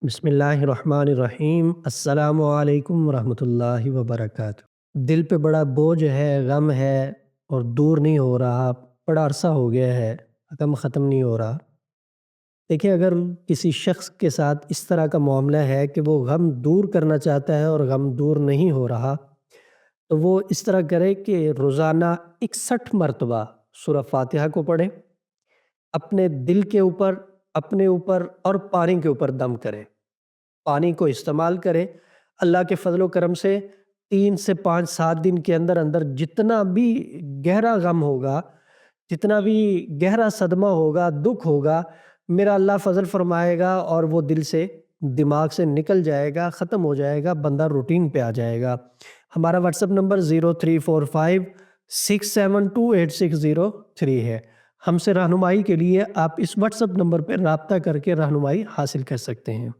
बिस्मिल्लाहिर्रहमानिर्रहीम। अस्सलामु अलैकुम वरहमतुल्लाहि वबरकातुहू। दिल पे बड़ा बोझ है, गम है और दूर नहीं हो रहा, बड़ा अरसा हो गया है, गम ख़त्म नहीं हो रहा। देखिए, अगर किसी शख्स के साथ इस तरह का मामला है कि वो गम दूर करना चाहता है और गम दूर नहीं हो रहा, तो वो इस तरह करे कि रोज़ाना 61 मरतबा सूरह फ़ातिहा को पढ़े, अपने दिल के ऊपर, अपने ऊपर और पानी के ऊपर दम करे। पानी को इस्तेमाल करें। अल्लाह के फ़ज़ल व करम से 3 से 5 7 दिन के अंदर-अंदर जितना भी गहरा गम होगा, जितना भी गहरा सदमा होगा, दुःख होगा, मेरा अल्लाह फ़ज़ल फ़रमाएगा और वो दिल से, दिमाग से निकल जाएगा, ख़त्म हो जाएगा, बंदा रूटीन पे आ जाएगा। हमारा व्हाट्सएप नंबर 0345 6728603 है। हमसे रहनुमाई के लिए आप इस व्हाट्सएप नंबर पे राब्ता करके रहनुमाई हासिल कर सकते हैं।